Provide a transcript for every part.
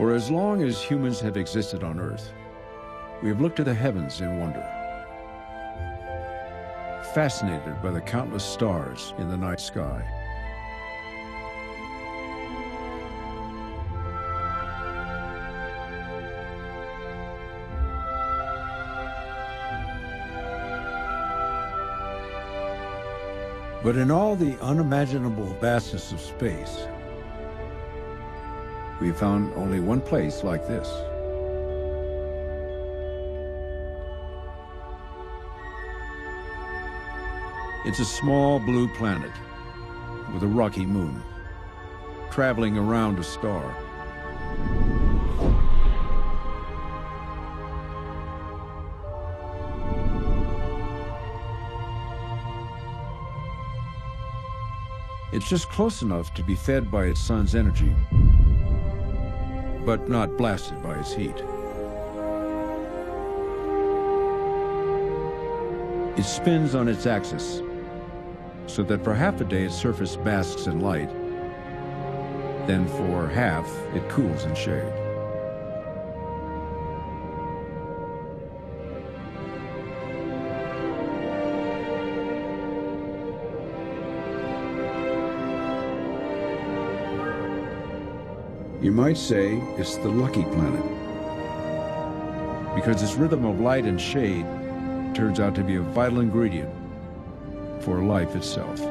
For as long as humans have existed on Earth, we have looked to the heavens in wonder, fascinated by the countless stars in the night sky. But in all the unimaginable vastness of space, we found only one place like this. It's a small blue planet with a rocky moon, traveling around a star. It's just close enough to be fed by its sun's energy, but not blasted by its heat. It spins on its axis, so that for half a day its surface basks in light, then for half it cools in shade. You might say it's the lucky planet, because its rhythm of light and shade turns out to be a vital ingredient for life itself.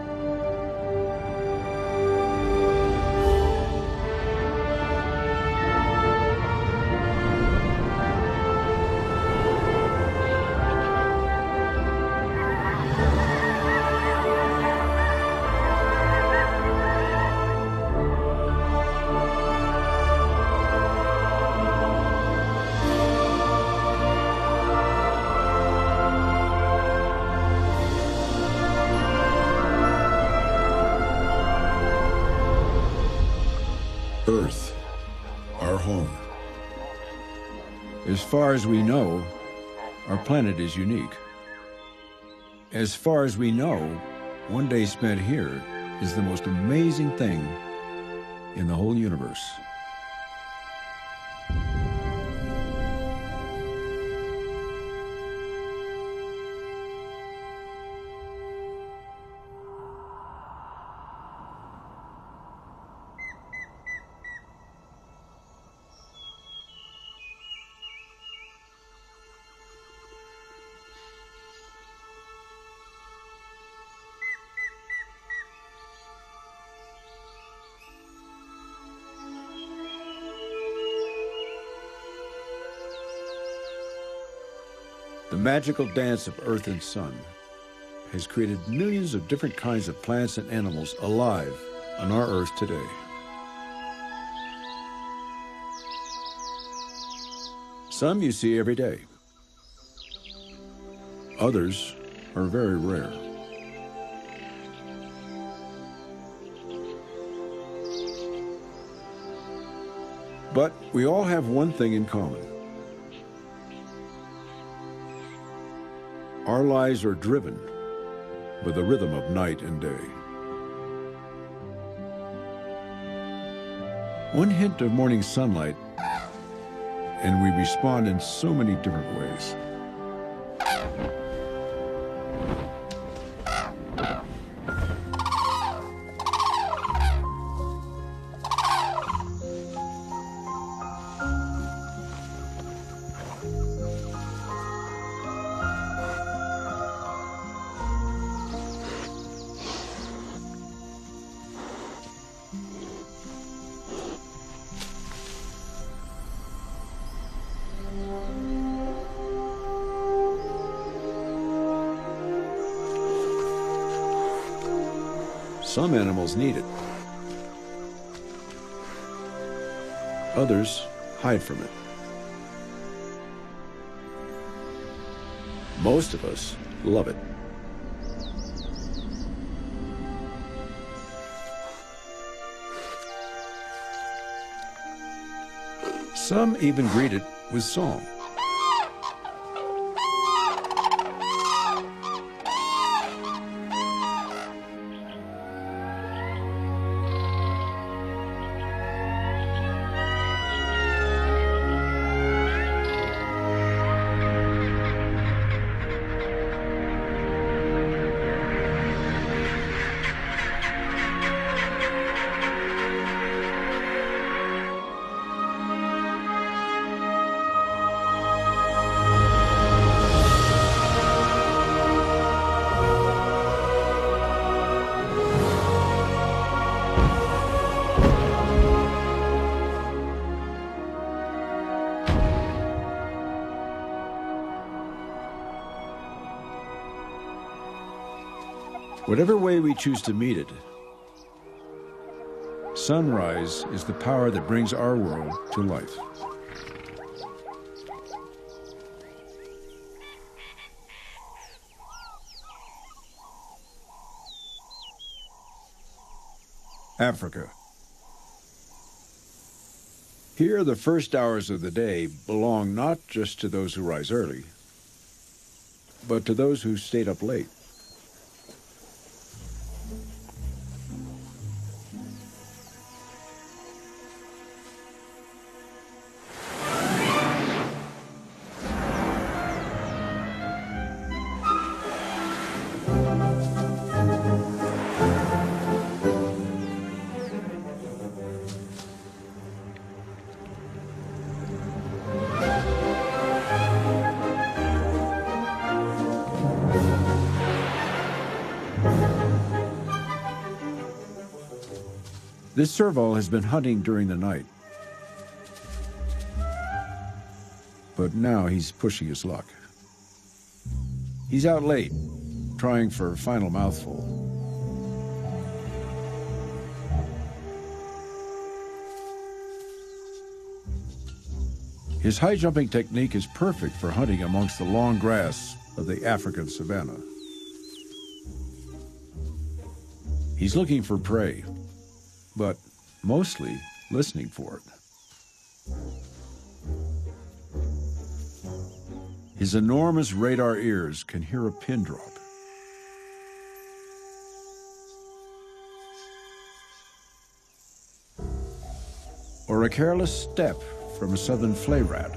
Earth, our home. As far as we know, our planet is unique. As far as we know, one day spent here is the most amazing thing in the whole universe. The magical dance of Earth and Sun has created millions of different kinds of plants and animals alive on our Earth today. Some you see every day. Others are very rare. But we all have one thing in common. Our lives are driven by the rhythm of night and day. One hint of morning sunlight, and we respond in so many different ways. Some animals need it. Others hide from it. Most of us love it. Some even greet it with song. Whatever way we choose to meet it, sunrise is the power that brings our world to life. Africa. Here, the first hours of the day belong not just to those who rise early, but to those who stayed up late. This serval has been hunting during the night, but now he's pushing his luck. He's out late, trying for a final mouthful. His high jumping technique is perfect for hunting amongst the long grass of the African savanna. He's looking for prey, but mostly listening for it. His enormous radar ears can hear a pin drop. Or a careless step from a southern flay rat.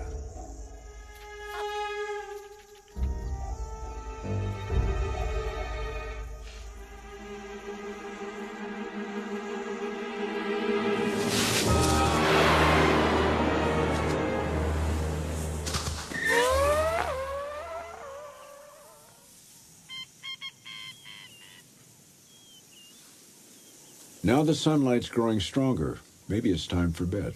Now the sunlight's growing stronger. Maybe it's time for bed.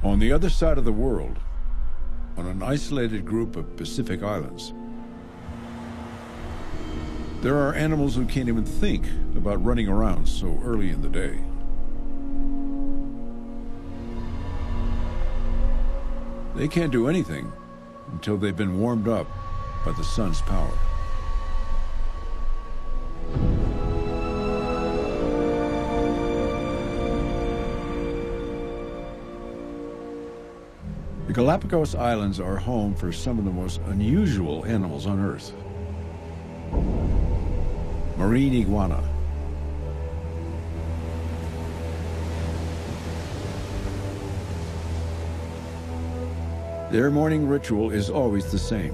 On the other side of the world, on an isolated group of Pacific islands, there are animals who can't even think about running around so early in the day. They can't do anything until they've been warmed up by the sun's power. The Galapagos Islands are home for some of the most unusual animals on Earth. Marine iguana. Their morning ritual is always the same.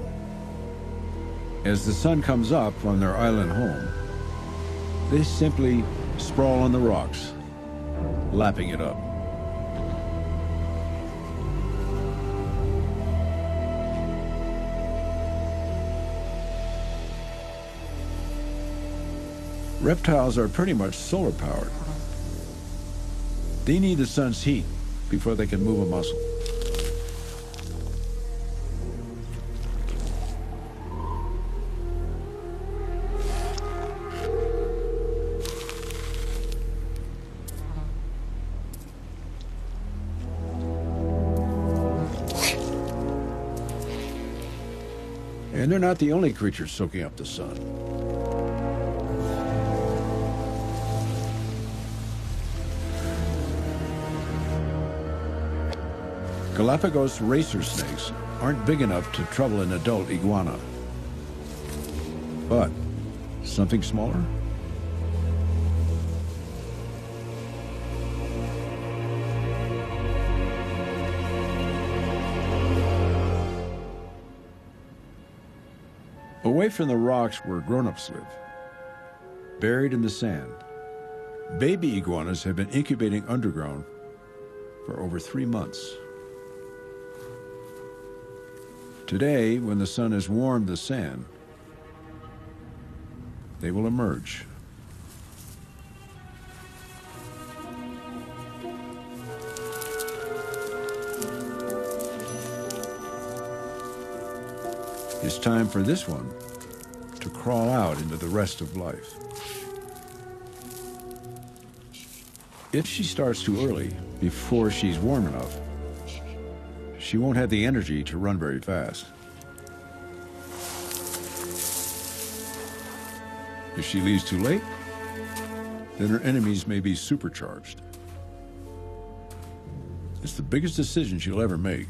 As the sun comes up on their island home, they simply sprawl on the rocks, lapping it up. Reptiles are pretty much solar powered. They need the sun's heat before they can move a muscle. And they're not the only creatures soaking up the sun. Galapagos racer snakes aren't big enough to trouble an adult iguana. But something smaller? Away from the rocks where grown-ups live, buried in the sand, baby iguanas have been incubating underground for over 3 months. Today, when the sun has warmed the sand, they will emerge, It's time for this one to crawl out into the rest of life. If she starts too early, before she's warm enough, she won't have the energy to run very fast. If she leaves too late, then her enemies may be supercharged. It's the biggest decision she'll ever make.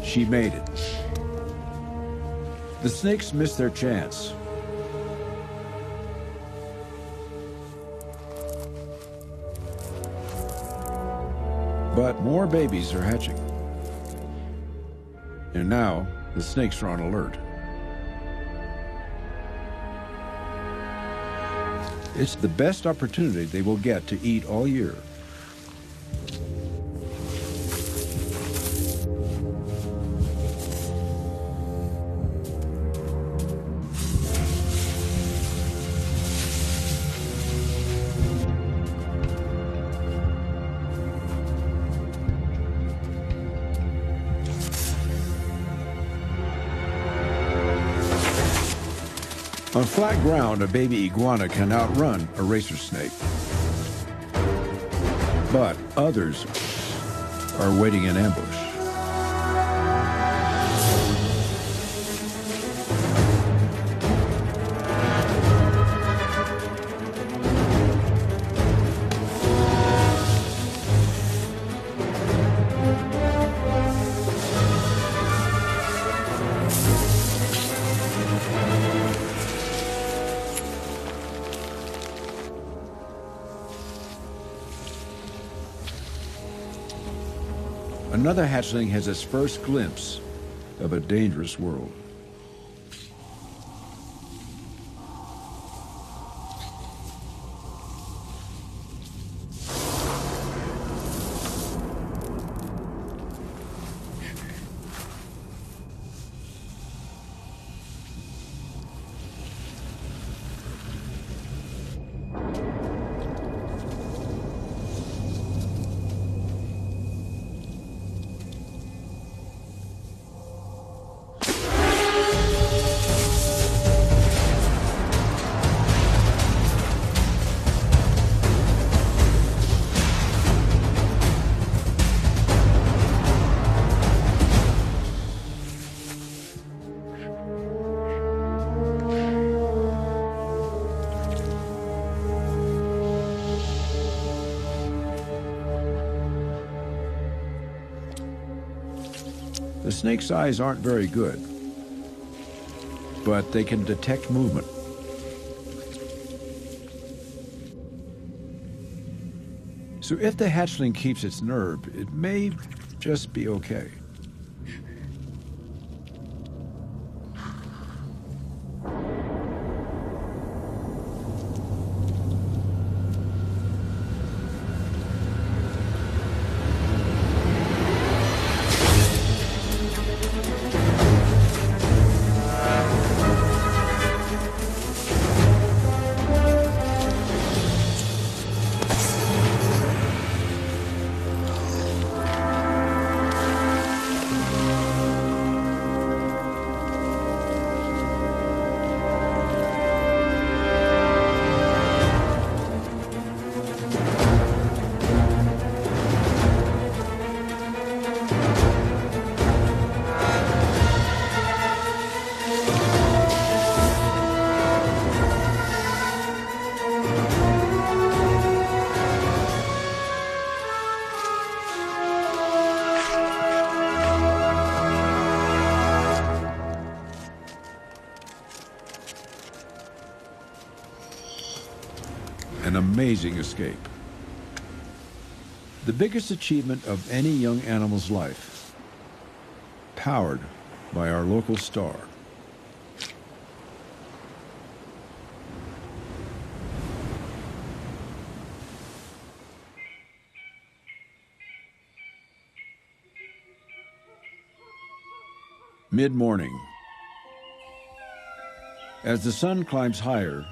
She made it. The snakes missed their chance. But more babies are hatching. And now, the snakes are on alert. It's the best opportunity they will get to eat all year. On flat ground, a baby iguana can outrun a racer snake. But others are waiting in ambush. Another hatchling has its first glimpse of a dangerous world. The snake's eyes aren't very good, but they can detect movement. So if the hatchling keeps its nerve, it may just be okay. an amazing escape. The biggest achievement of any young animal's life, powered by our local star. Mid-morning. As the sun climbs higher,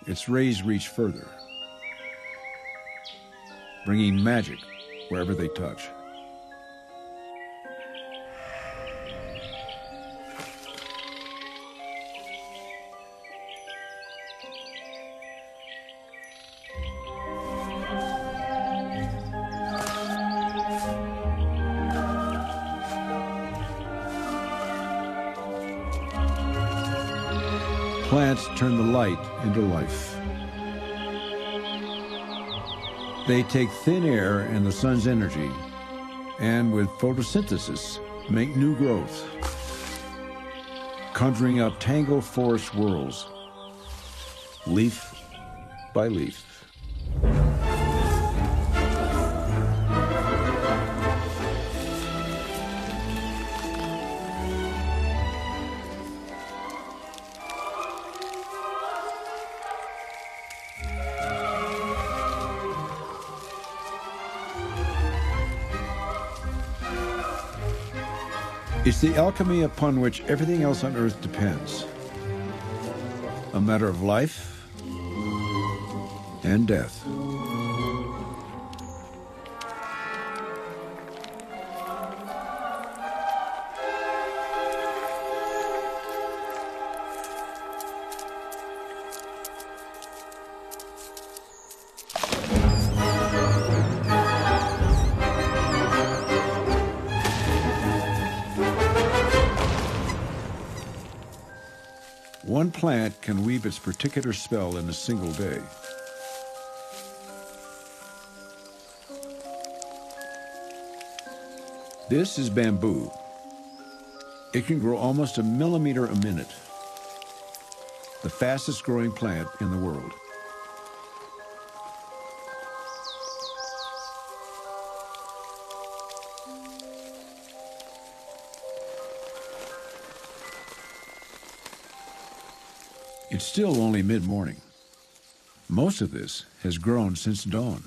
its rays reach further, bringing magic wherever they touch. Plants turn the light into life. They take thin air and the sun's energy, and with photosynthesis, make new growth, conjuring up tangled forest worlds, leaf by leaf. It's the alchemy upon which everything else on Earth depends. A matter of life and death. One plant can weave its particular spell in a single day. This is bamboo. It can grow almost a millimeter a minute, the fastest growing plant in the world. It's still only mid-morning. Most of this has grown since dawn.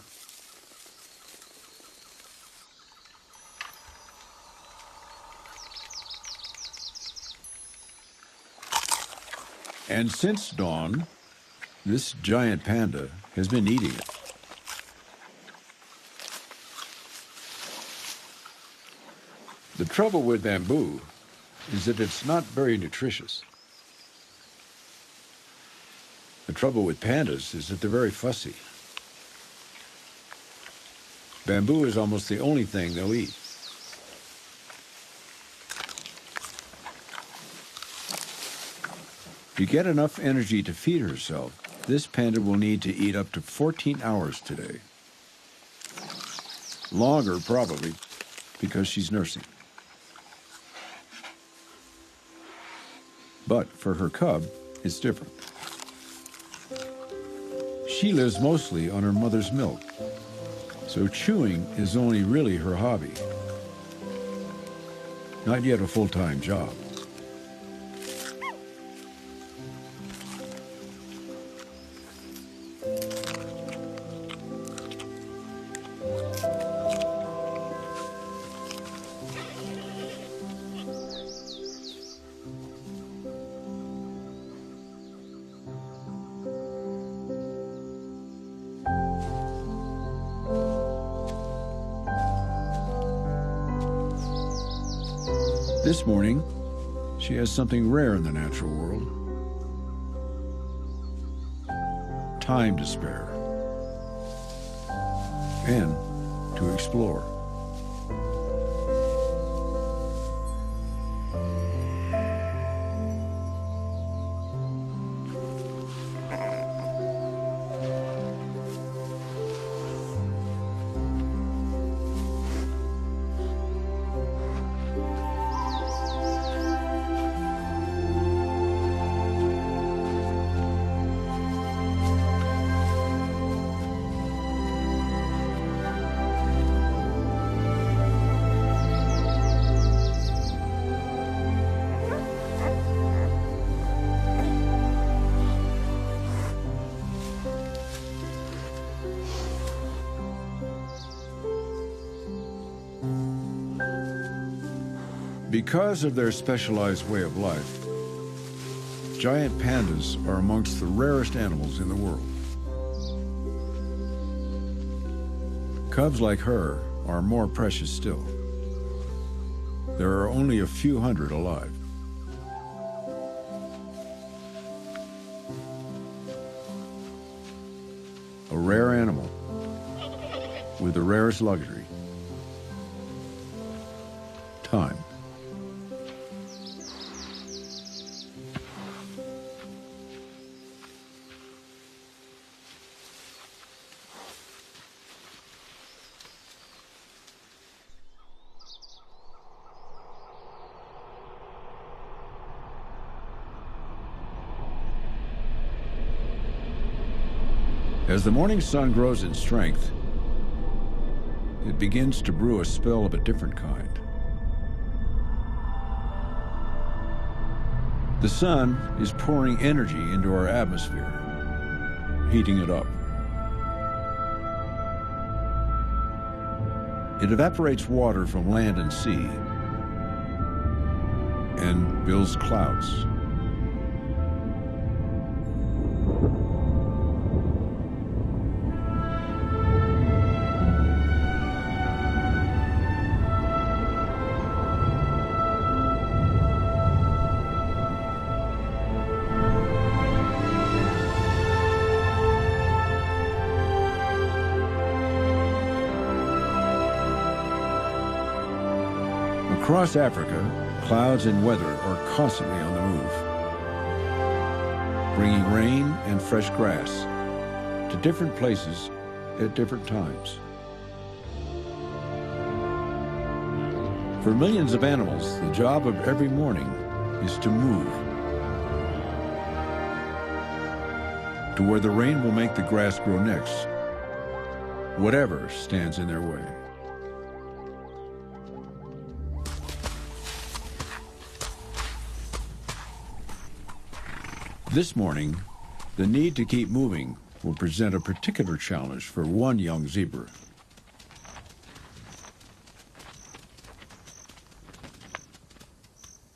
And since dawn, this giant panda has been eating it. The trouble with bamboo is that it's not very nutritious. The trouble with pandas is that they're very fussy. Bamboo is almost the only thing they'll eat. To get enough energy to feed herself, this panda will need to eat up to 14 hours today. Longer, probably, because she's nursing. But for her cub, it's different. She lives mostly on her mother's milk, so chewing is only really her hobby. Not yet a full-time job. This morning, she has something rare in the natural world. Time to spare. And to explore. Because of their specialized way of life, giant pandas are amongst the rarest animals in the world. Cubs like her are more precious still. There are only a few hundred alive. A rare animal with the rarest luxury, time. As the morning sun grows in strength, it begins to brew a spell of a different kind. The sun is pouring energy into our atmosphere, heating it up. It evaporates water from land and sea and builds clouds. Across Africa, clouds and weather are constantly on the move, bringing rain and fresh grass to different places at different times. For millions of animals, the job of every morning is to move to where the rain will make the grass grow next, whatever stands in their way. This morning, the need to keep moving will present a particular challenge for one young zebra.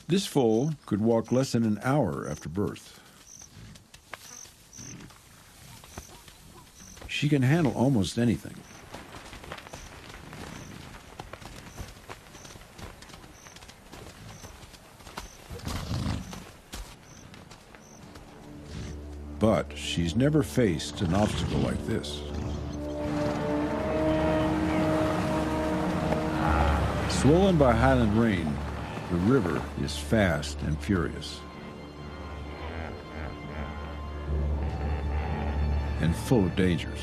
This foal could walk less than an hour after birth. She can handle almost anything. But she's never faced an obstacle like this. Swollen by highland rain, the river is fast and furious, and full of dangers.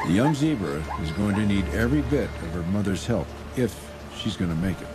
The young zebra is going to need every bit of her mother's help if she's going to make it.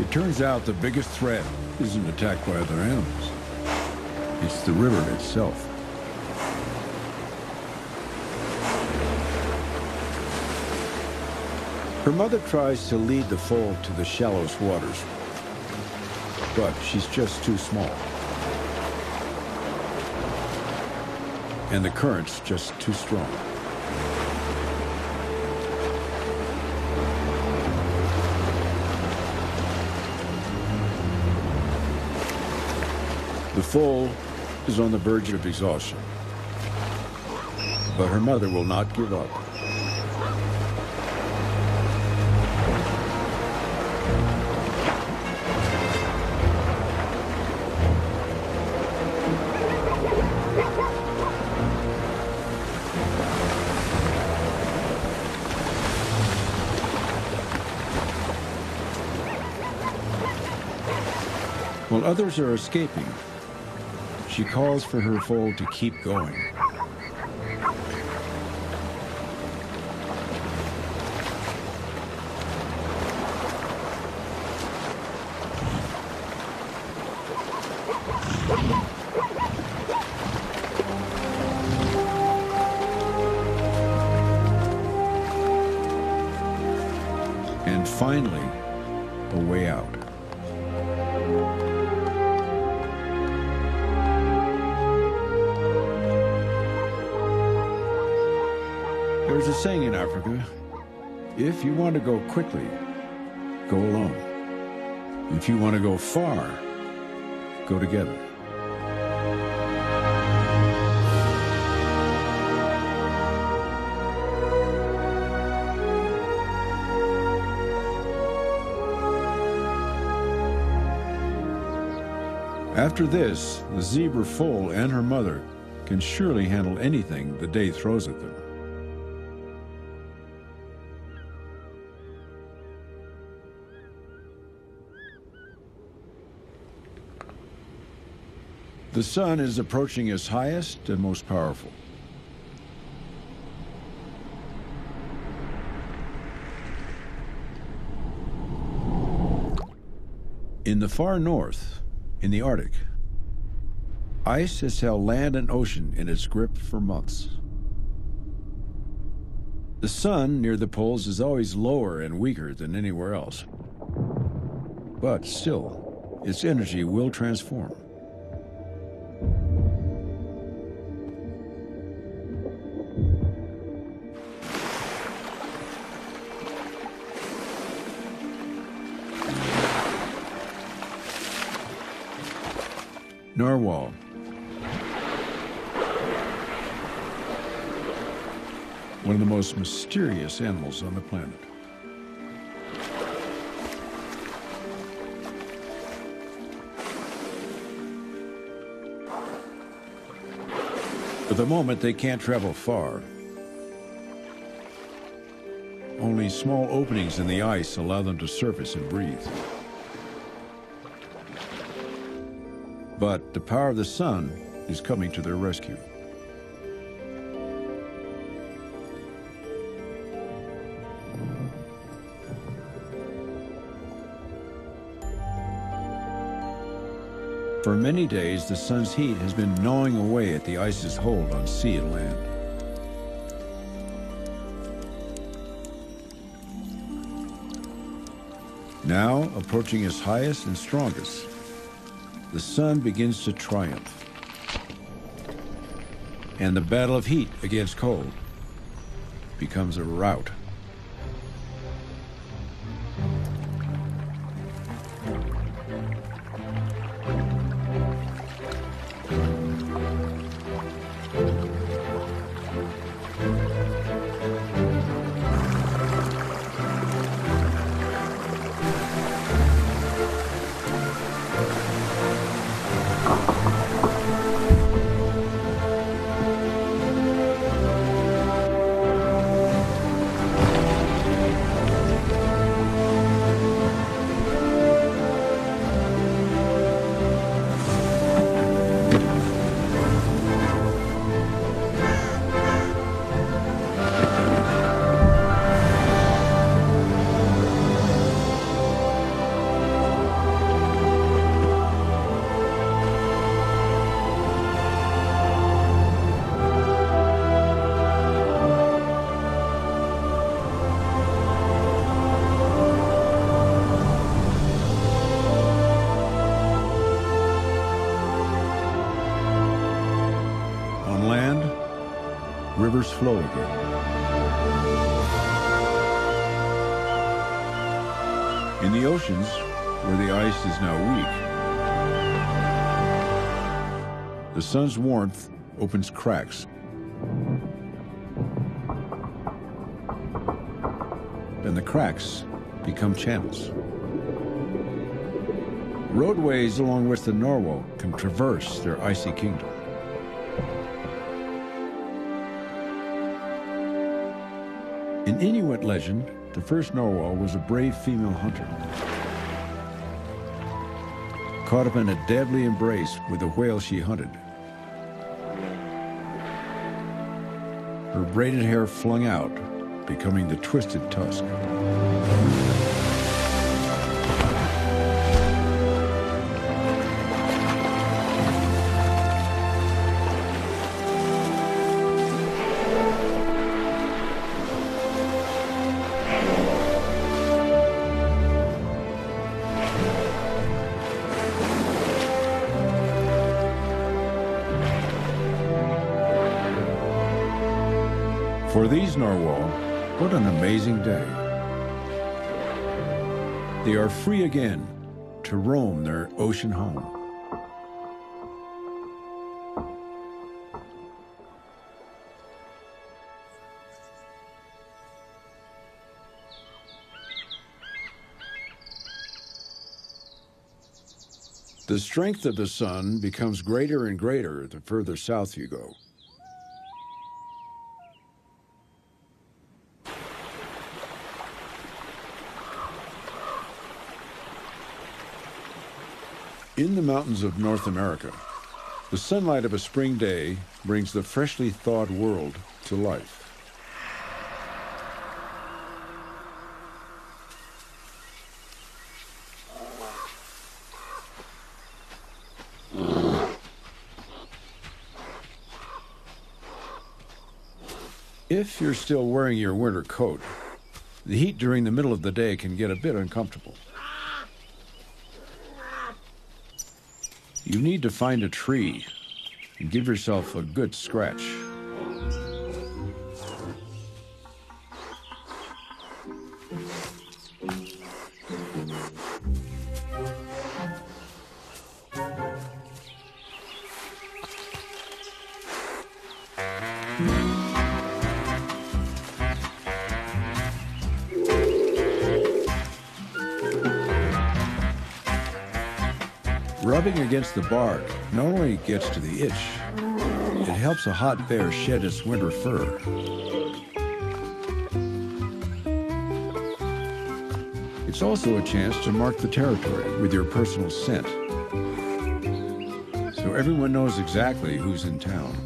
It turns out the biggest threat isn't attacked by other animals. It's the river itself. Her mother tries to lead the foal to the shallowest waters, but she's just too small. And the current's just too strong. The foal is on the verge of exhaustion, but her mother will not give up. While others are escaping, she calls for her foal to keep going. And finally, a way out. There's a saying in Africa, if you want to go quickly, go alone. If you want to go far, go together. After this, the zebra foal and her mother can surely handle anything the day throws at them. The sun is approaching its highest and most powerful. In the far north, in the Arctic, ice has held land and ocean in its grip for months. The sun near the poles is always lower and weaker than anywhere else. But still, its energy will transform. Narwhal. One of the most mysterious animals on the planet. For the moment, they can't travel far. Only small openings in the ice allow them to surface and breathe. But the power of the sun is coming to their rescue. For many days, the sun's heat has been gnawing away at the ice's hold on sea and land. Now, approaching its highest and strongest, the sun begins to triumph. And the battle of heat against cold becomes a rout. rivers flow again. In the oceans, where the ice is now weak, the sun's warmth opens cracks. And the cracks become channels. Roadways along which the narwhal can traverse their icy kingdom. In Inuit legend, the first narwhal was a brave female hunter, caught up in a deadly embrace with the whale she hunted. Her braided hair flung out, becoming the twisted tusk. For these narwhal, what an amazing day. They are free again to roam their ocean home. The strength of the sun becomes greater and greater the further south you go. In the mountains of North America, the sunlight of a spring day brings the freshly thawed world to life. If you're still wearing your winter coat, the heat during the middle of the day can get a bit uncomfortable. You need to find a tree and give yourself a good scratch. Rubbing against the bark not only gets to the itch, it helps a hot bear shed its winter fur. It's also a chance to mark the territory with your personal scent, so everyone knows exactly who's in town.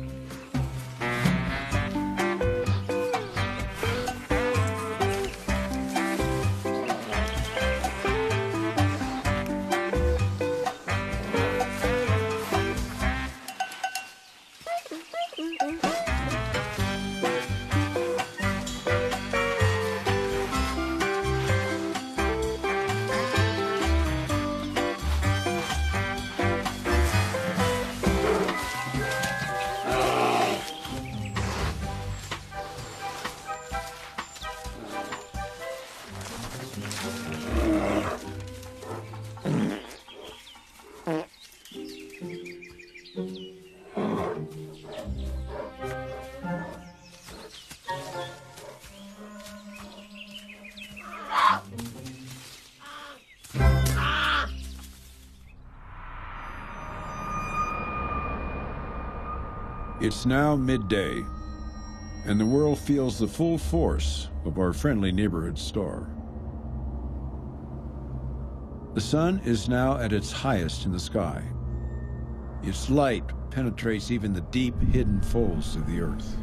It's now midday, and the world feels the full force of our friendly neighborhood star. The sun is now at its highest in the sky. Its light penetrates even the deep, hidden folds of the earth.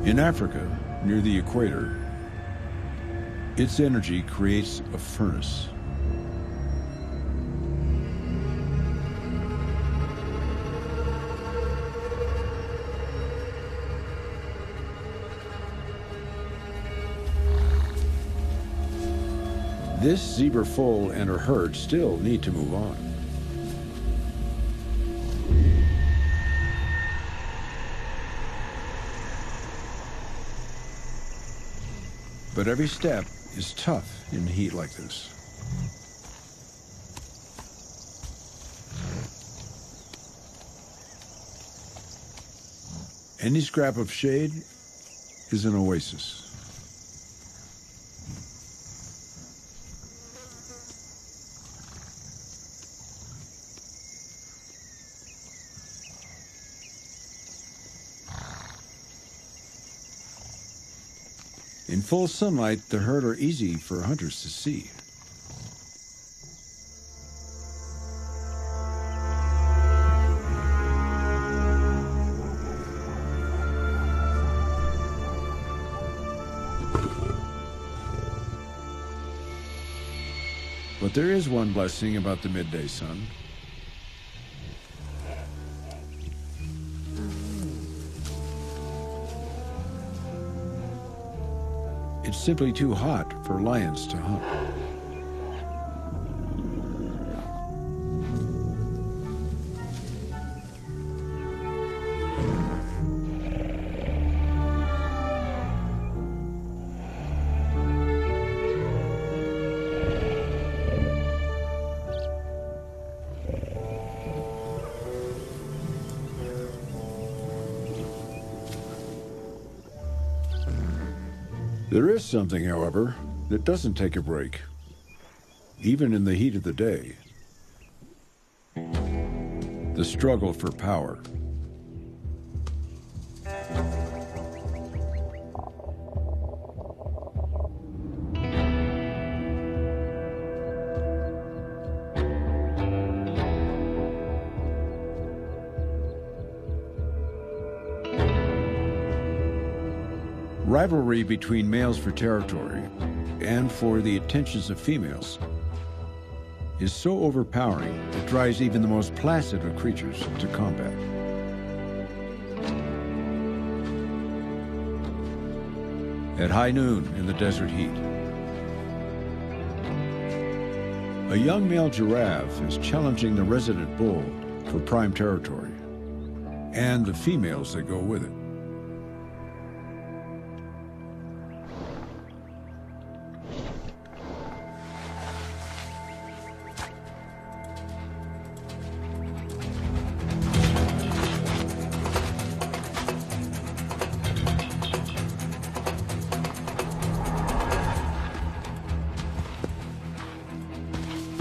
In Africa, near the equator, its energy creates a furnace. This zebra foal and her herd still need to move on. But every step is tough in heat like this. Any scrap of shade is an oasis. In full sunlight, the herd are easy for hunters to see. But there is one blessing about the midday sun. It's simply too hot for lions to hunt. There is something, however, that doesn't take a break, even in the heat of the day. The struggle for power. Rivalry between males for territory and for the attentions of females is so overpowering it drives even the most placid of creatures to combat. At high noon in the desert heat, a young male giraffe is challenging the resident bull for prime territory and the females that go with it.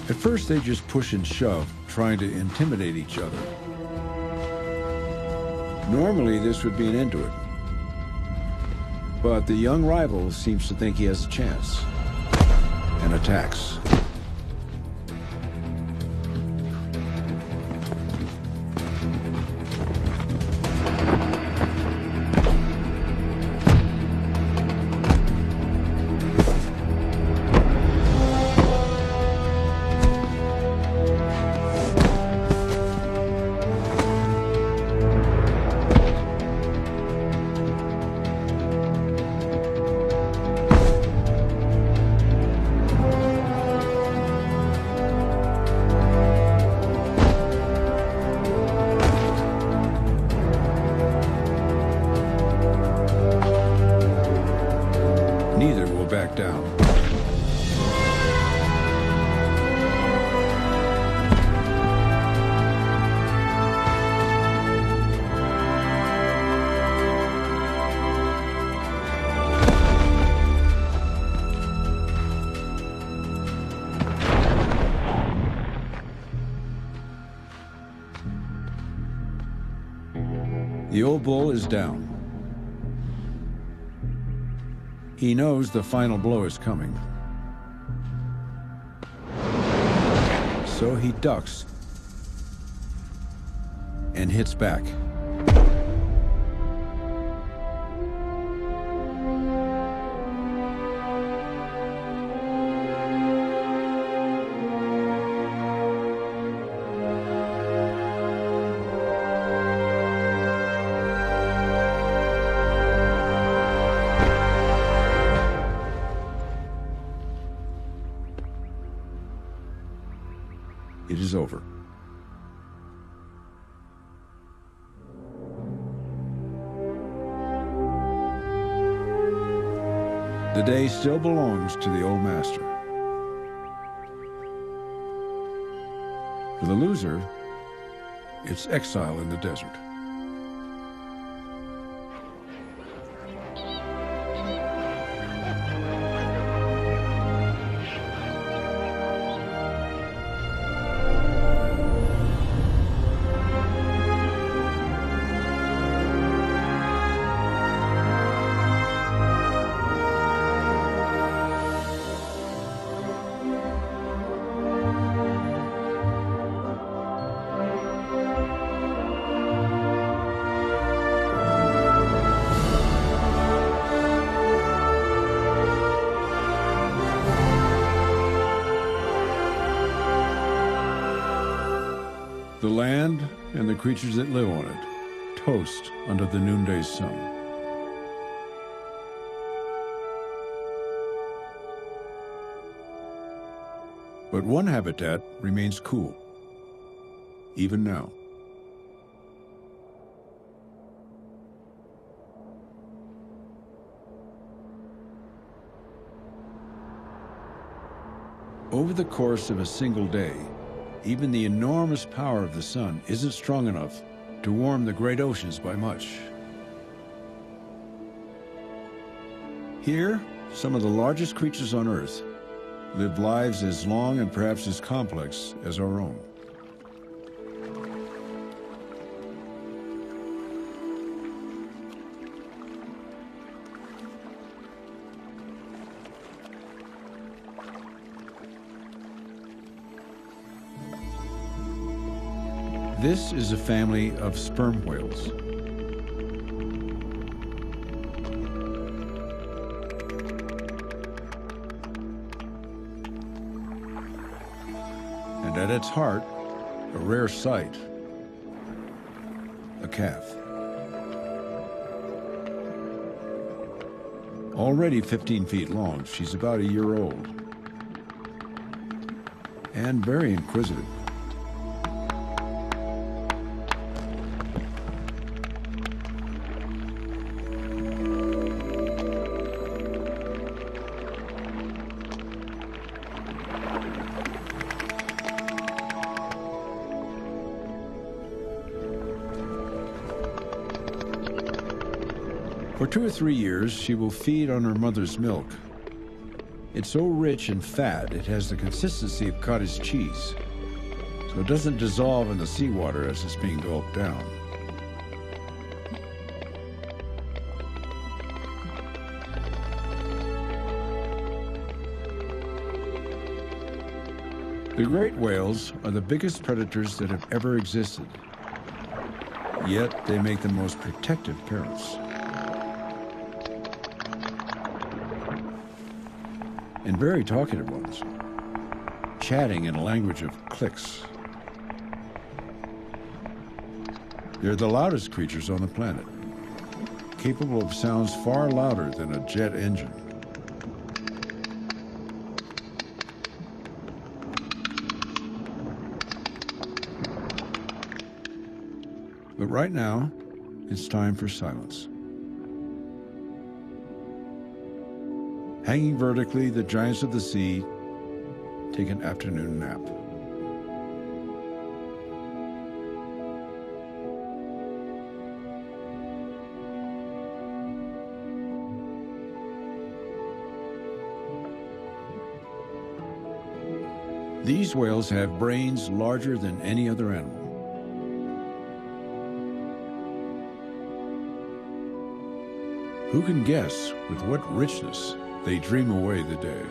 At first, they just push and shove, trying to intimidate each other. Normally, this would be an end to it. But the young rival seems to think he has a chance and attacks. Neither will back down. The old bull is down. He knows the final blow is coming. So he ducks and hits back. is over. The day still belongs to the old master. For the loser, it's exile in the desert. The land and the creatures that live on it toast under the noonday sun. But one habitat remains cool, even now. Over the course of a single day, even the enormous power of the sun isn't strong enough to warm the great oceans by much. Here, some of the largest creatures on Earth live lives as long and perhaps as complex as our own. This is a family of sperm whales. And at its heart, a rare sight, a calf. Already 15 feet long, she's about a year old. And very inquisitive. For 2 or 3 years, she will feed on her mother's milk. It's so rich and fat, it has the consistency of cottage cheese, so it doesn't dissolve in the seawater as it's being gulped down. The great whales are the biggest predators that have ever existed, yet they make the most protective parents. And very talkative ones, chatting in a language of clicks. They're the loudest creatures on the planet, capable of sounds far louder than a jet engine. But right now, it's time for silence. Hanging vertically, the giants of the sea take an afternoon nap. These whales have brains larger than any other animal. Who can guess with what richness they dream away the day?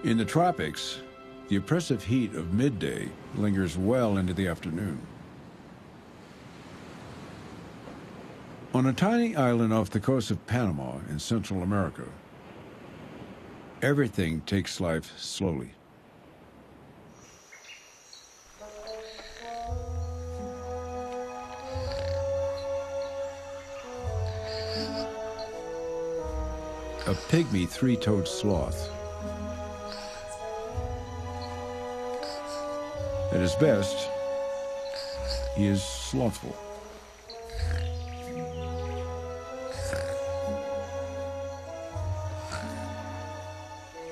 In the tropics, the oppressive heat of midday lingers well into the afternoon. On a tiny island off the coast of Panama in Central America, everything takes life slowly. A pygmy three-toed sloth. At his best, he is slothful.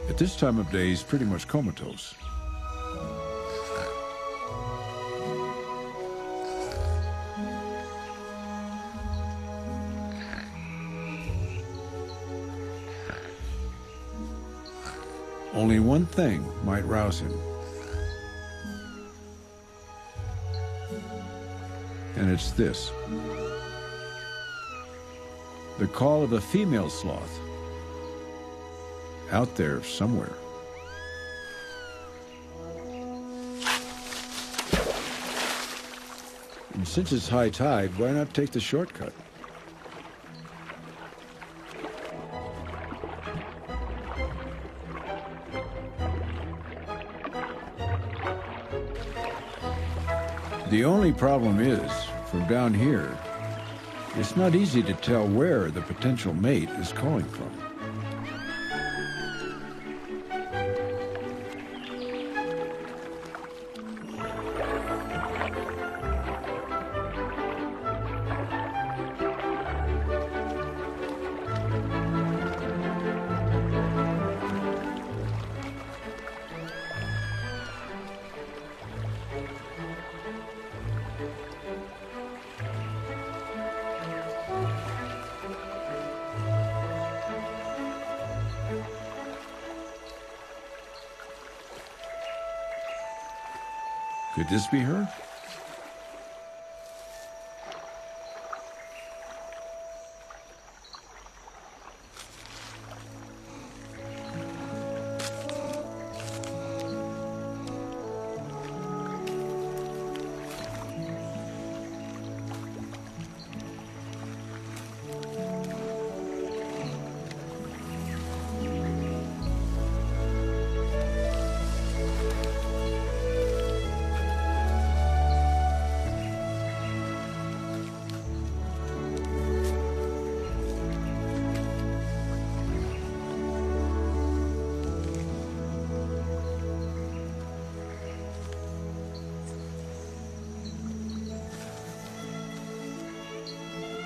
At this time of day, he's pretty much comatose. Only one thing might rouse him. And it's this. The call of a female sloth out there somewhere. And since it's high tide, why not take the shortcut? The only problem is, from down here, it's not easy to tell where the potential mate is calling from. Could this be her?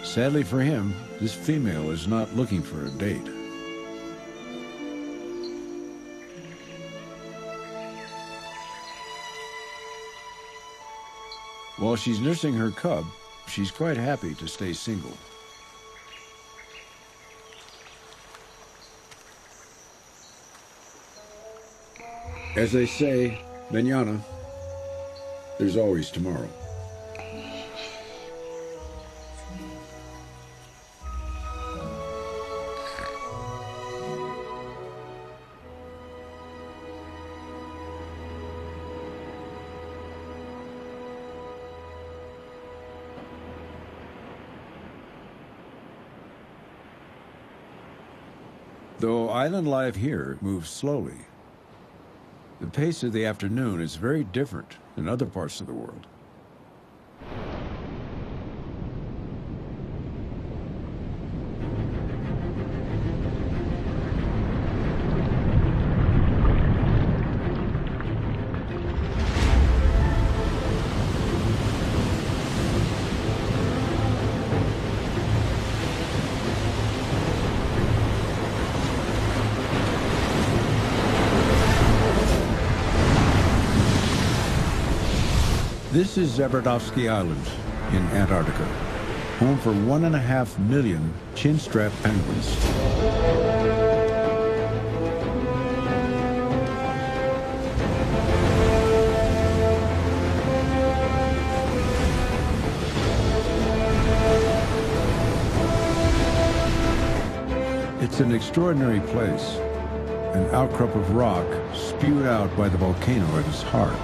Sadly for him, this female is not looking for a date. While she's nursing her cub, she's quite happy to stay single. As they say, mañana, there's always tomorrow. Though island life here moves slowly, the pace of the afternoon is very different than other parts of the world. This is Zabardovsky Island in Antarctica, home for 1.5 million chin-strap penguins. It's an extraordinary place, an outcrop of rock spewed out by the volcano at its heart.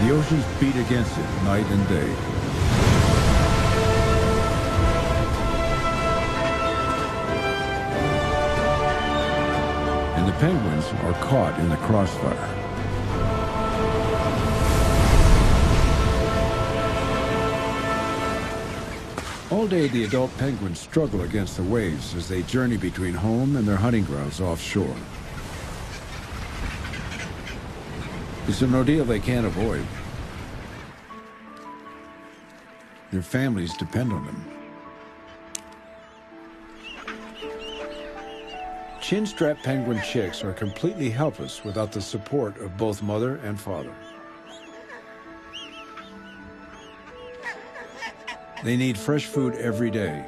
The oceans beat against it night and day. And the penguins are caught in the crossfire. All day, the adult penguins struggle against the waves as they journey between home and their hunting grounds offshore. It's an ordeal they can't avoid. Their families depend on them. Chin-strap penguin chicks are completely helpless without the support of both mother and father. They need fresh food every day,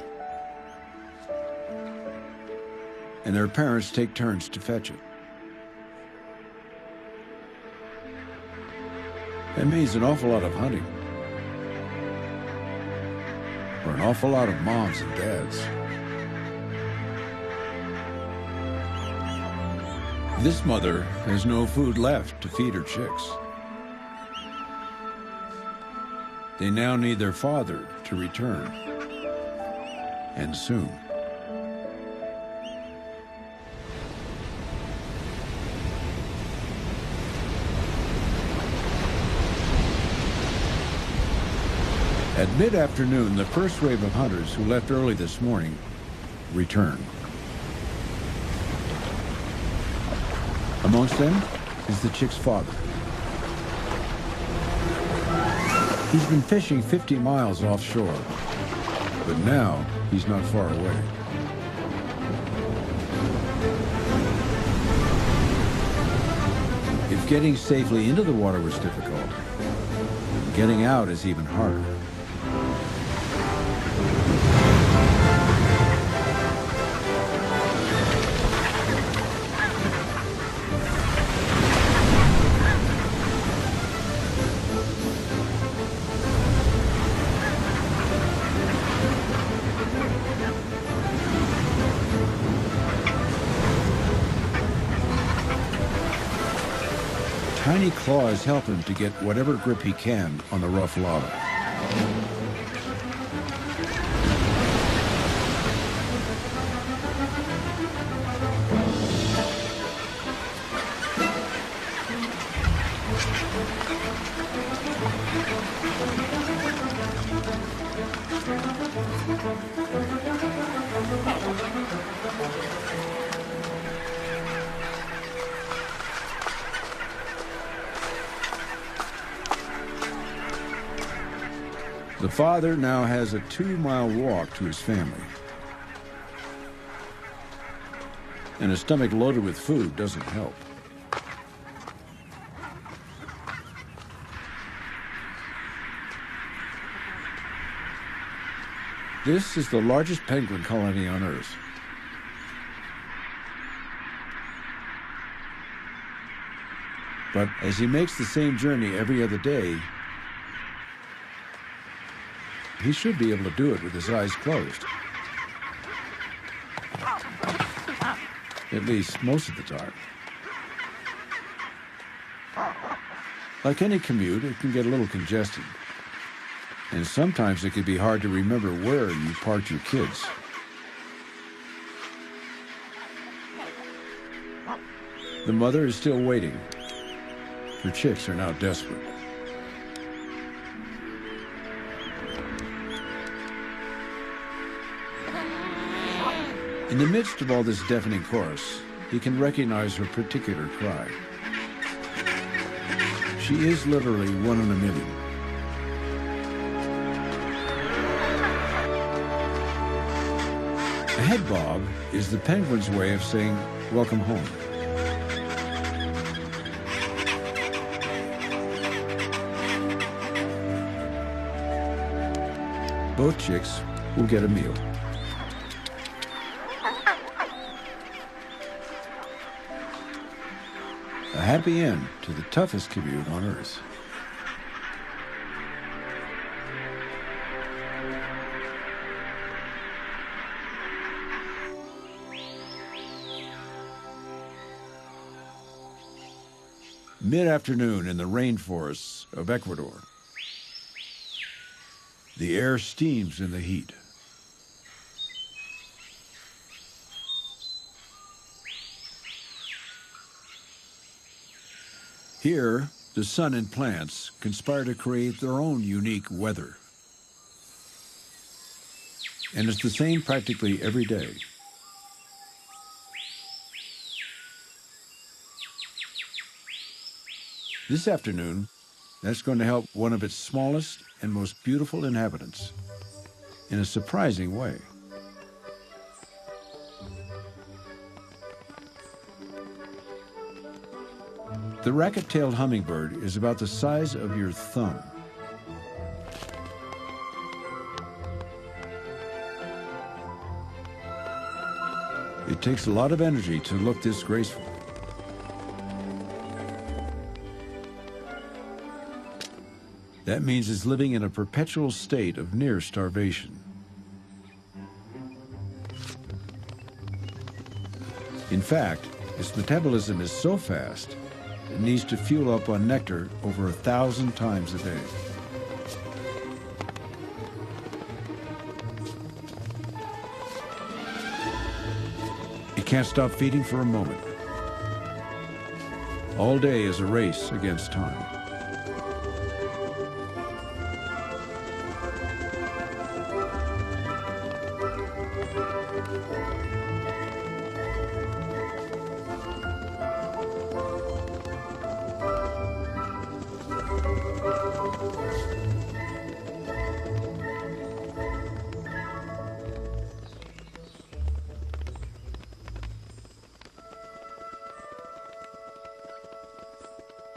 and their parents take turns to fetch it. That means an awful lot of hunting, for an awful lot of moms and dads. This mother has no food left to feed her chicks. They now need their father to return, and soon. At mid-afternoon, the first wave of hunters who left early this morning return. Amongst them is the chick's father. He's been fishing 50 miles offshore, but now he's not far away. If getting safely into the water was difficult, getting out is even harder. Tiny claws help him to get whatever grip he can on the rough lava. The father now has a 2-mile walk to his family. And a stomach loaded with food doesn't help. This is the largest penguin colony on Earth. But as he makes the same journey every other day, he should be able to do it with his eyes closed. At least most of the time. Like any commute, it can get a little congested. And sometimes it can be hard to remember where you parked your kids. The mother is still waiting. Her chicks are now desperate. In the midst of all this deafening chorus, he can recognize her particular cry. She is literally one in a million. A head bob is the penguin's way of saying, "Welcome home." Both chicks will get a meal. A happy end to the toughest commute on Earth. Mid-afternoon in the rainforests of Ecuador. The air steams in the heat. Here, the sun and plants conspire to create their own unique weather. And it's the same practically every day. This afternoon, that's going to help one of its smallest and most beautiful inhabitants in a surprising way. The racket-tailed hummingbird is about the size of your thumb. It takes a lot of energy to look this graceful. That means it's living in a perpetual state of near starvation. In fact, its metabolism is so fast, it needs to fuel up on nectar over 1,000 times a day. It can't stop feeding for a moment. All day is a race against time.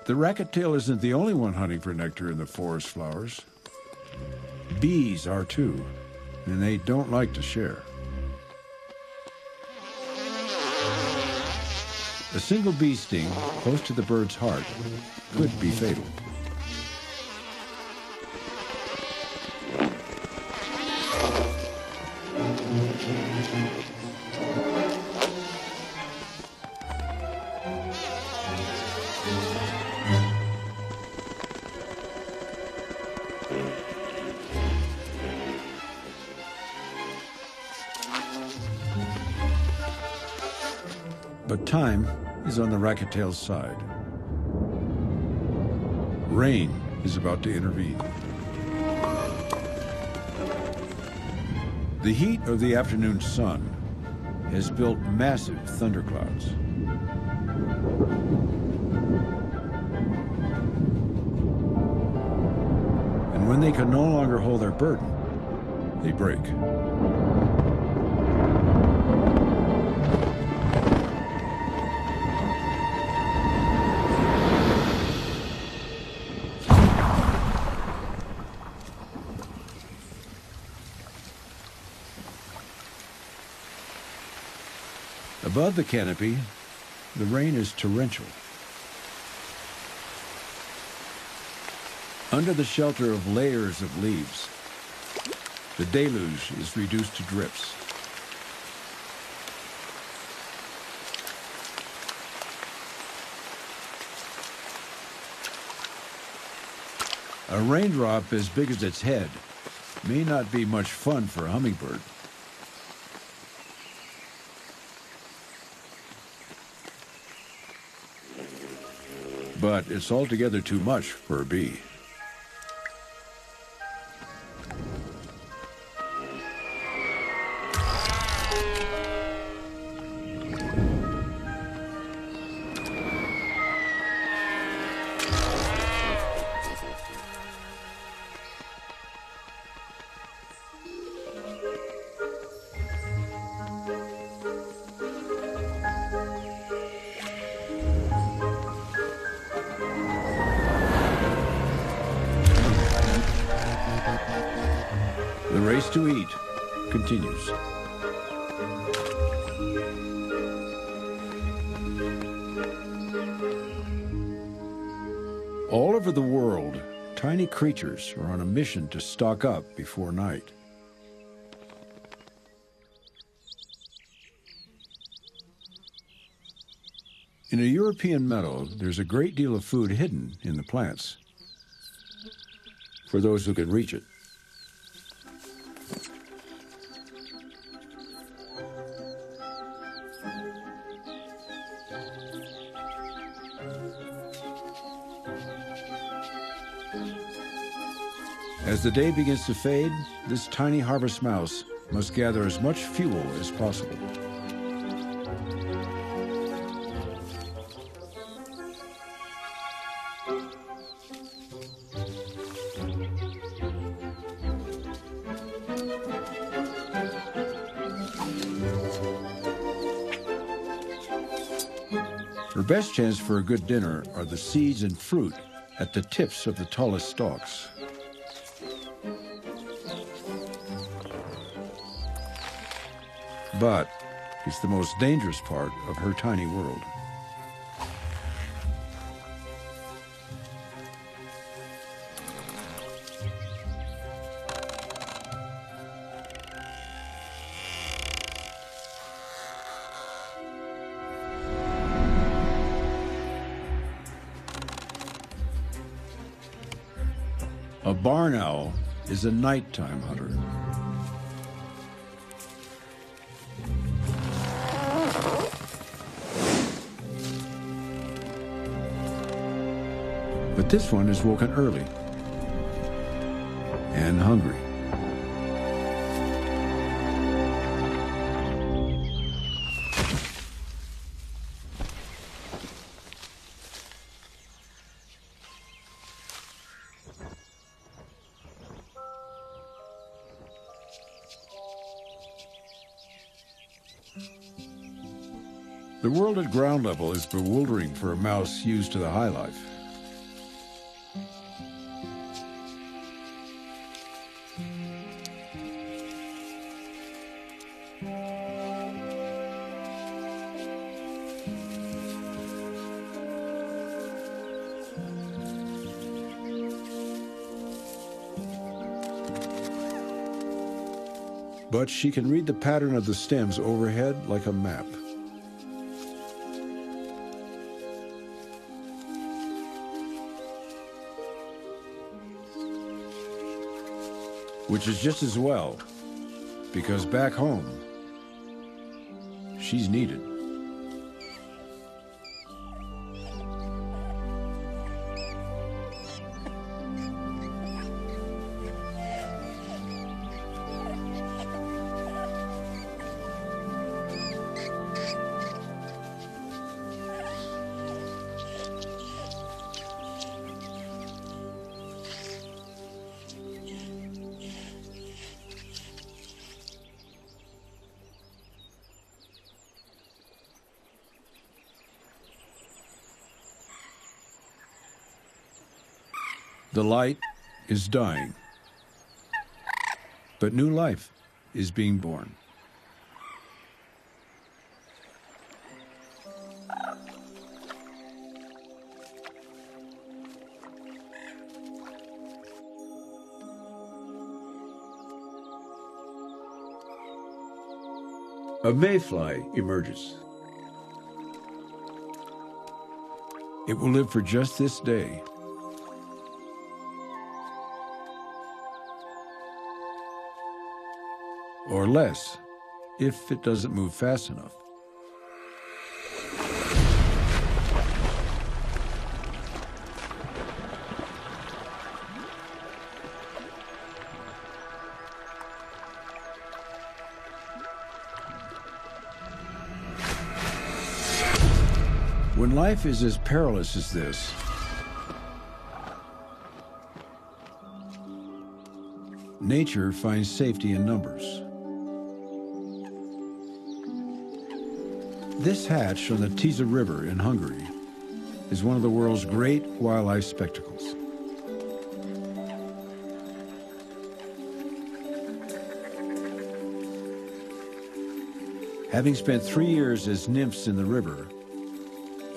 The racket-tail isn't the only one hunting for nectar in the forest flowers. Bees are too, and they don't like to share. A single bee sting close to the bird's heart could be fatal. But time is on the racket-tail's side. Rain is about to intervene. The heat of the afternoon sun has built massive thunderclouds. And when they can no longer hold their burden, they break. Above the canopy, the rain is torrential. Under the shelter of layers of leaves, the deluge is reduced to drips. A raindrop as big as its head may not be much fun for a hummingbird. But it's altogether too much for a bee. The race to eat continues. All over the world, tiny creatures are on a mission to stock up before night. In a European meadow, there's a great deal of food hidden in the plants for those who can reach it. As the day begins to fade, this tiny harvest mouse must gather as much fuel as possible. Her best chance for a good dinner are the seeds and fruit at the tips of the tallest stalks. But it's the most dangerous part of her tiny world. A barn owl is a nighttime hunter. But this one is woken early and hungry. The world at ground level is bewildering for a mouse used to the high life. But she can read the pattern of the stems overhead like a map. Which is just as well, because back home, she's needed. The light is dying, but new life is being born. A mayfly emerges. It will live for just this day. Or less, if it doesn't move fast enough. When life is as perilous as this, nature finds safety in numbers. This hatch on the Tisa River in Hungary is one of the world's great wildlife spectacles. Having spent 3 years as nymphs in the river,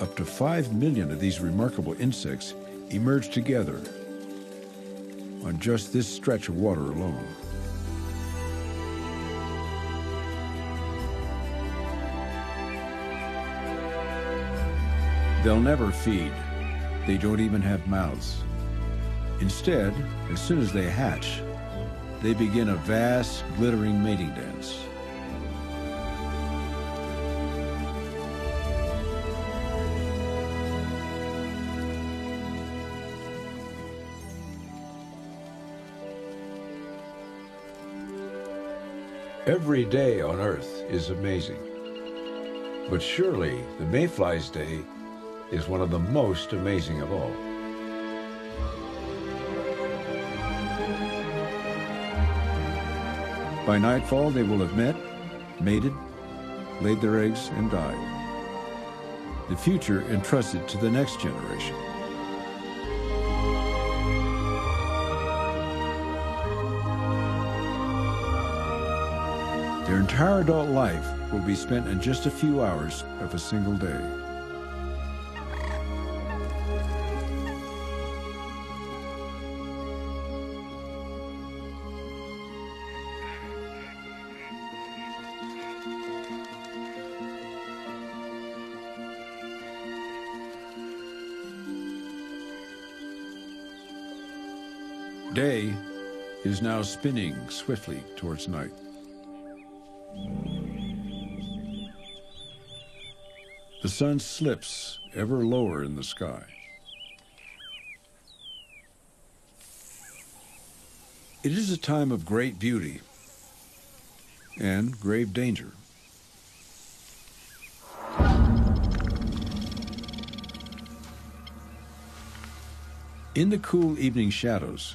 up to 5 million of these remarkable insects emerge together on just this stretch of water alone. They'll never feed. They don't even have mouths. Instead, as soon as they hatch, they begin a vast, glittering mating dance. Every day on Earth is amazing. But surely the mayfly's day is one of the most amazing of all. By nightfall, they will have met, mated, laid their eggs, and died. The future entrusted to the next generation. Their entire adult life will be spent in just a few hours of a single day. Day is now spinning swiftly towards night. The sun slips ever lower in the sky. It is a time of great beauty and grave danger. In the cool evening shadows,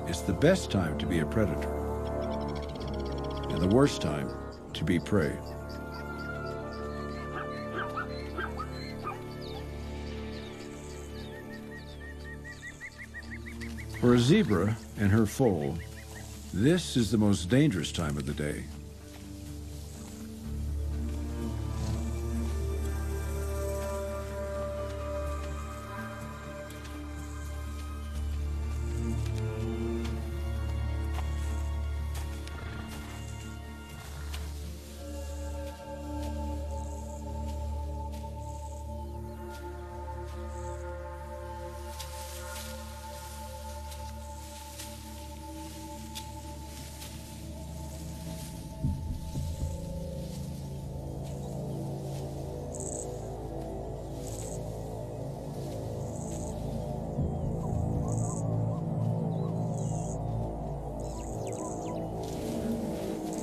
it's the best time to be a predator and the worst time to be prey. For a zebra and her foal, this is the most dangerous time of the day.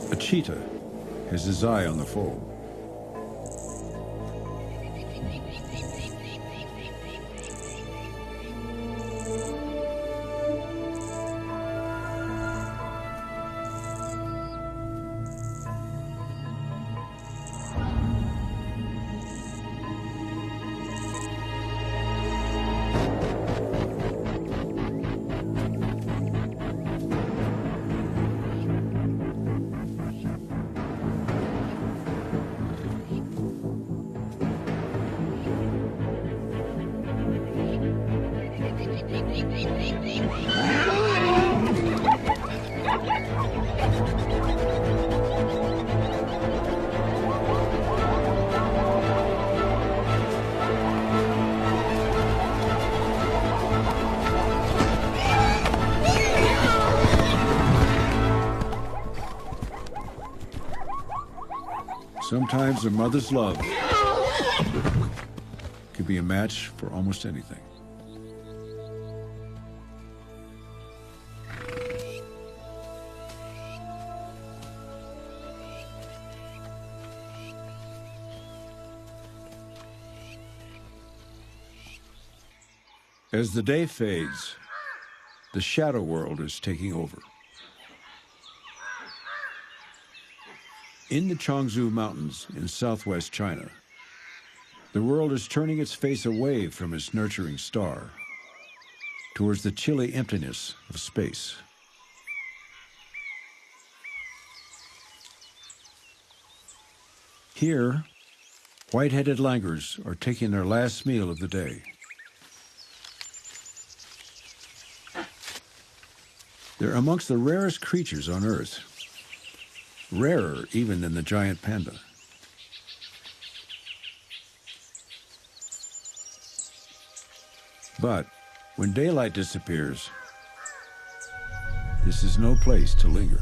A cheetah has his eye on the foal. Sometimes a mother's love can be a match for almost anything. As the day fades, the shadow world is taking over. In the Changzhou Mountains in southwest China, the world is turning its face away from its nurturing star towards the chilly emptiness of space. Here, white-headed langurs are taking their last meal of the day. They're amongst the rarest creatures on Earth, rarer even than the giant panda. But when daylight disappears, this is no place to linger.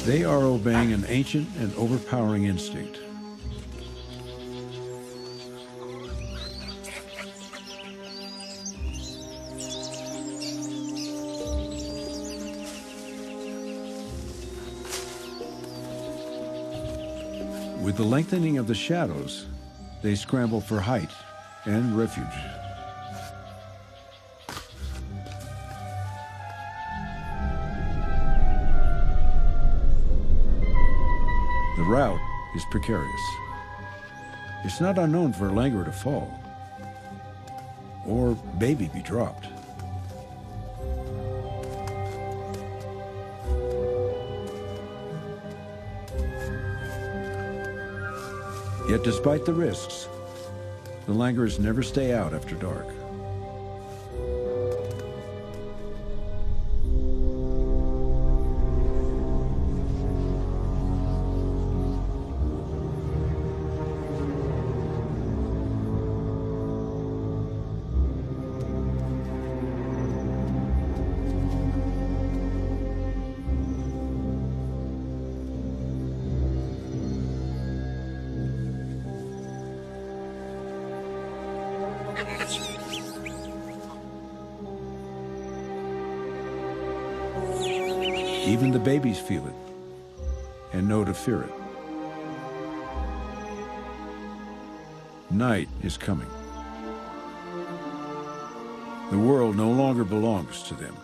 They are obeying an ancient and overpowering instinct. With the lengthening of the shadows, they scramble for height and refuge. The route is precarious. It's not unknown for a languor to fall or baby be dropped. Yet despite the risks, the langurs never stay out after dark. Even the babies feel it and know to fear it. Night is coming. The world no longer belongs to them.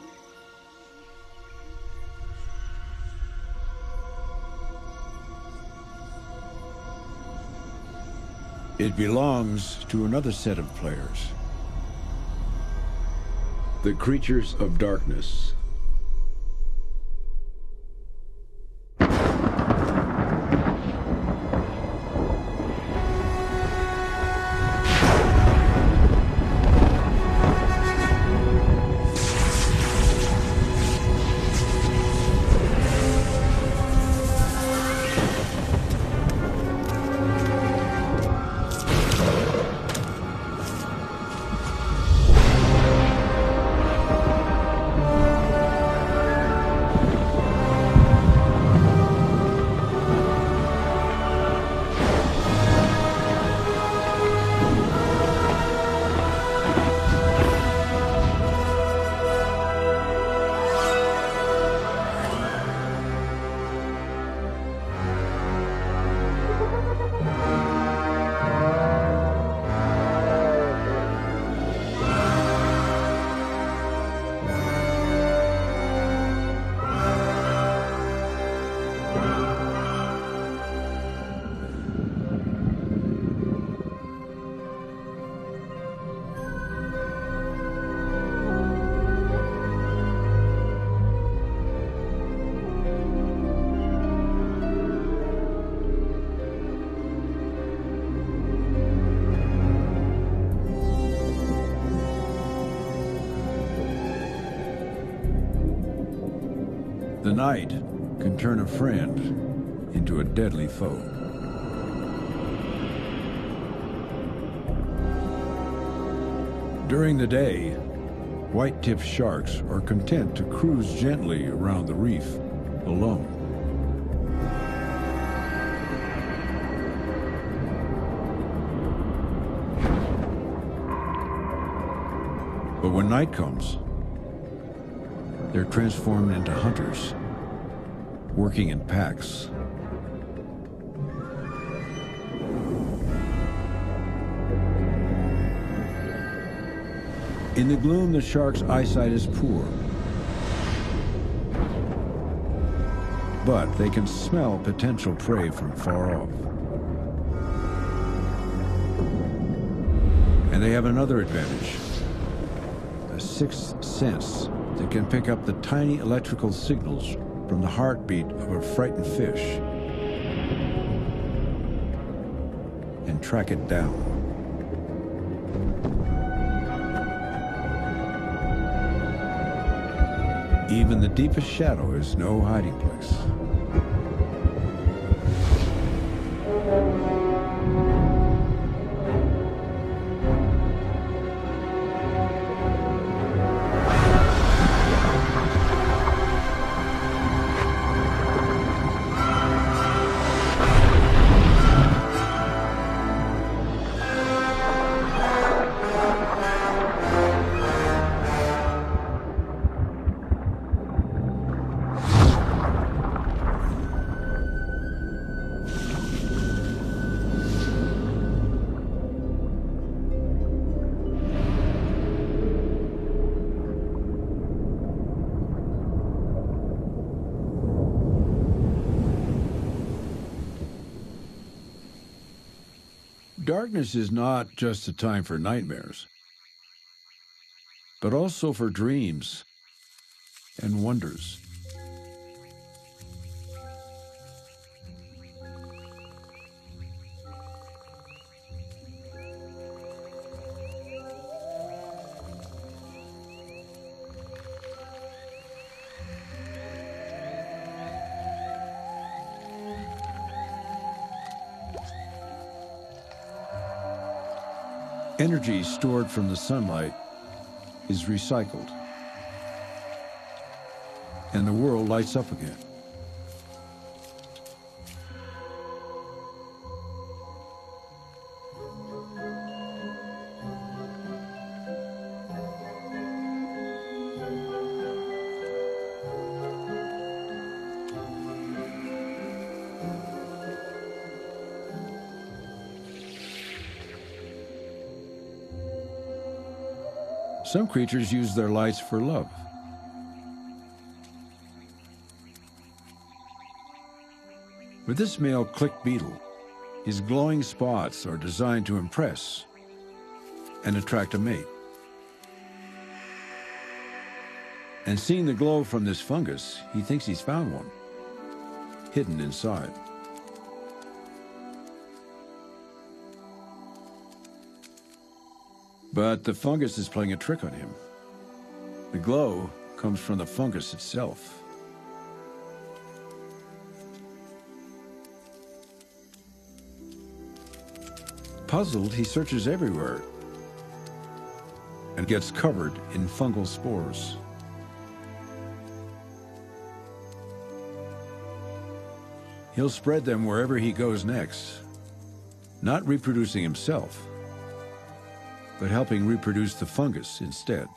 It belongs to another set of players. The creatures of darkness. The night can turn a friend into a deadly foe. During the day, white-tipped sharks are content to cruise gently around the reef alone. But when night comes, they're transformed into hunters, working in packs. In the gloom, the shark's eyesight is poor, but they can smell potential prey from far off. And they have another advantage, a sixth sense that can pick up the tiny electrical signals from the heartbeat of a frightened fish track it down. Even the deepest shadow is no hiding place. Darkness is not just a time for nightmares, but also for dreams and wonders. Energy stored from the sunlight is recycled, and the world lights up again. Some creatures use their lights for love. With this male click beetle, his glowing spots are designed to impress and attract a mate. And seeing the glow from this fungus, he thinks he's found one, hidden inside. But the fungus is playing a trick on him. The glow comes from the fungus itself. Puzzled, he searches everywhere and gets covered in fungal spores. He'll spread them wherever he goes next, not reproducing himself, but helping reproduce the fungus instead.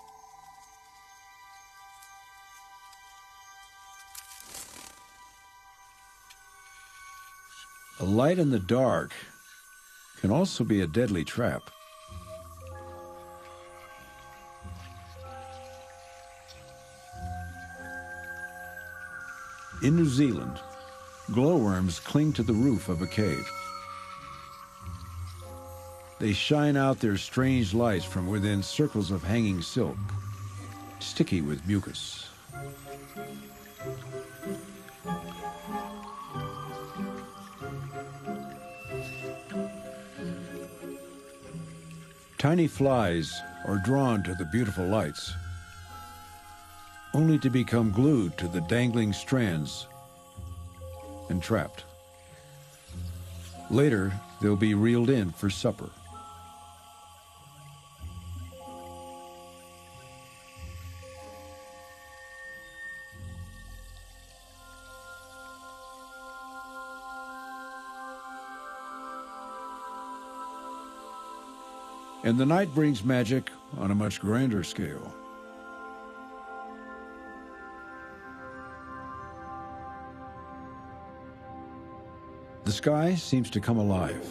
A light in the dark can also be a deadly trap. In New Zealand, glowworms cling to the roof of a cave. They shine out their strange lights from within circles of hanging silk, sticky with mucus. Tiny flies are drawn to the beautiful lights, only to become glued to the dangling strands and trapped. Later, they'll be reeled in for supper. And the night brings magic on a much grander scale. The sky seems to come alive.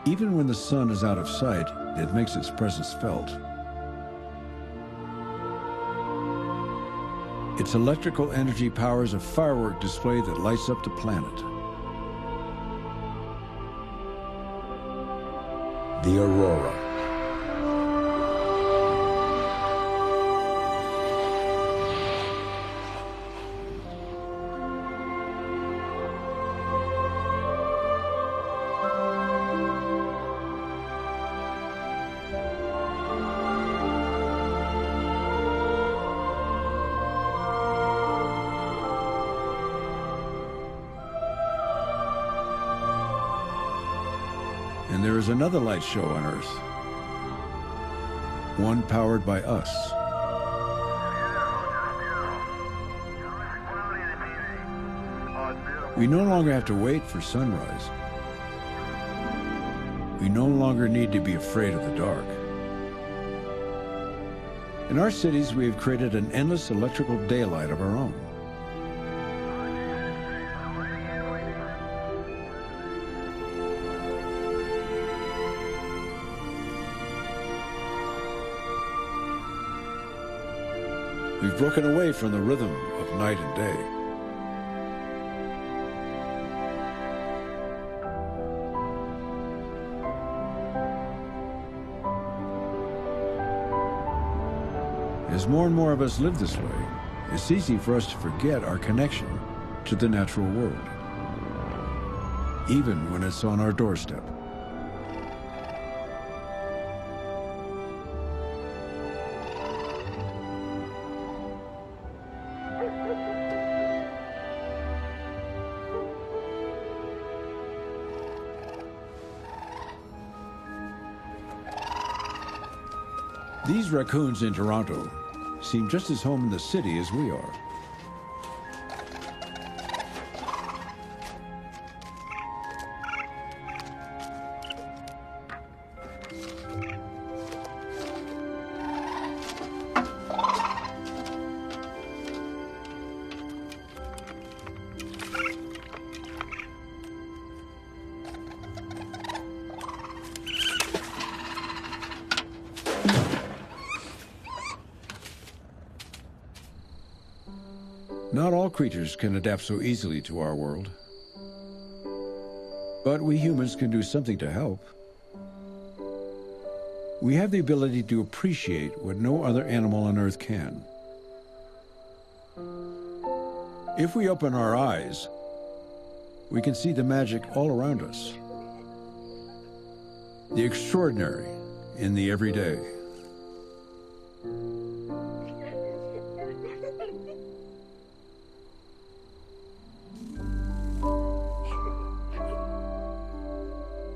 Even when the sun is out of sight, it makes its presence felt. Its electrical energy powers a firework display that lights up the planet. The aurora. And there is another light show on Earth, one powered by us. We no longer have to wait for sunrise. We no longer need to be afraid of the dark. In our cities, we have created an endless electrical daylight of our own. We've broken away from the rhythm of night and day. As more and more of us live this way, it's easy for us to forget our connection to the natural world, even when it's on our doorstep. These raccoons in Toronto seem just as home in the city as we are. Not all creatures can adapt so easily to our world. But we humans can do something to help. We have the ability to appreciate what no other animal on Earth can. If we open our eyes, we can see the magic all around us. The extraordinary in the everyday.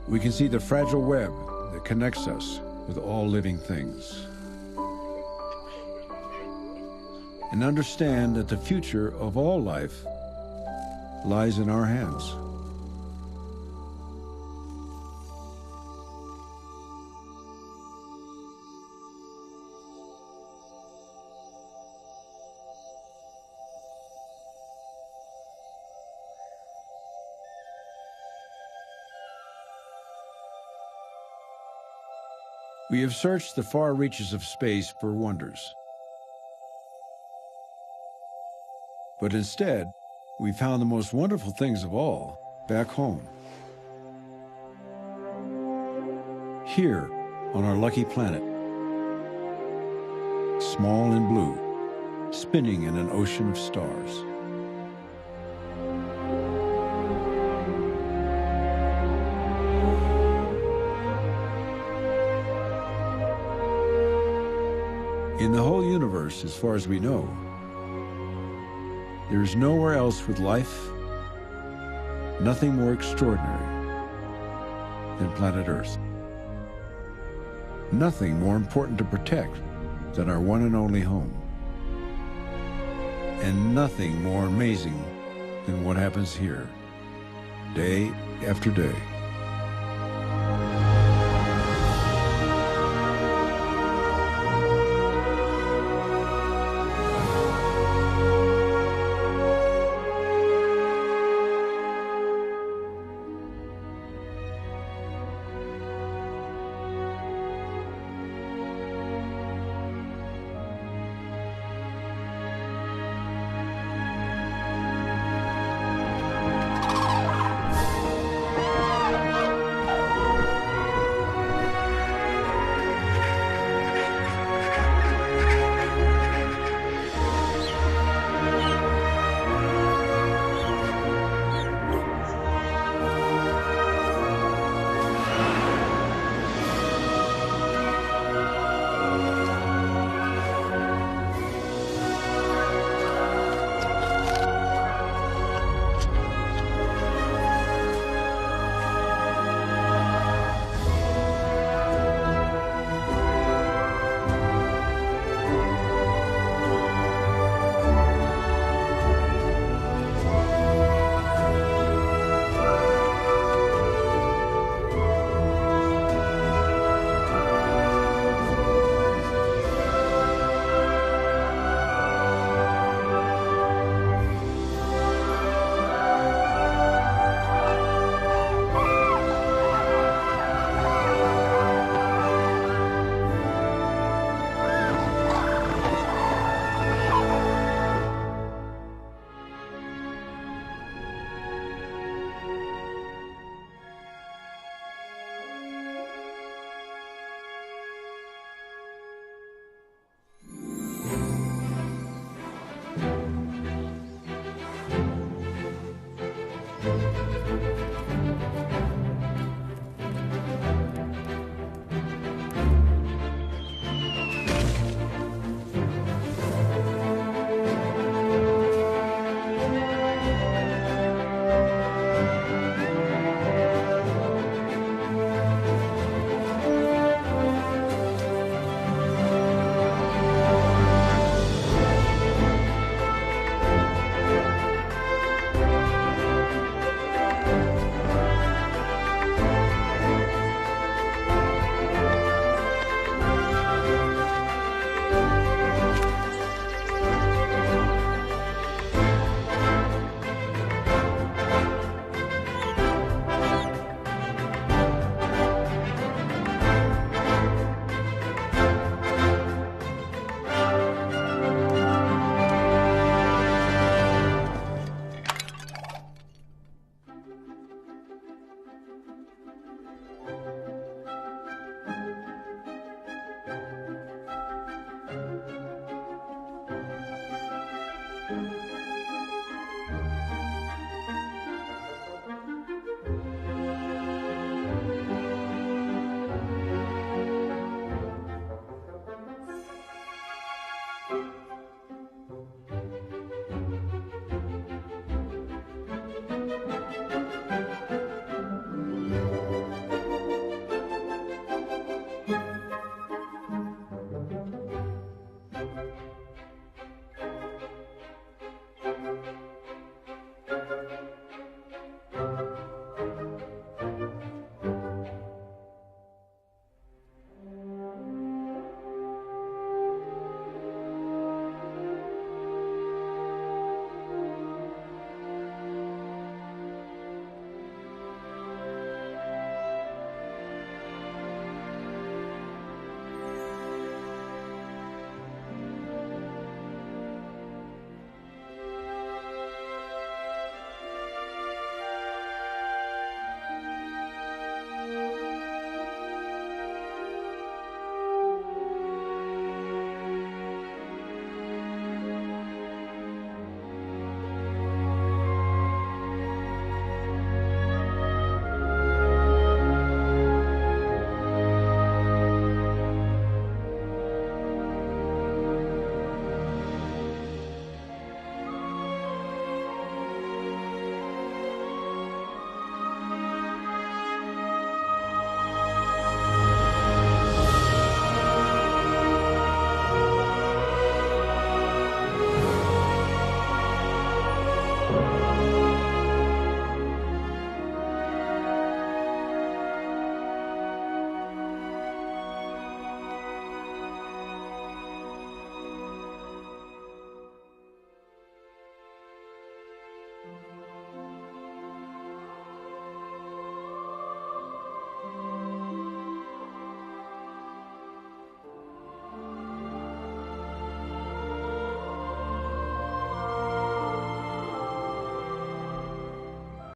We can see the fragile web that connects us with all living things. And understand that the future of all life lies in our hands. We have searched the far reaches of space for wonders. But instead, we found the most wonderful things of all back home. Here, on our lucky planet. Small and blue, spinning in an ocean of stars. In the whole universe, as far as we know, there is nowhere else with life, nothing more extraordinary than planet Earth. Nothing more important to protect than our one and only home. And nothing more amazing than what happens here, day after day.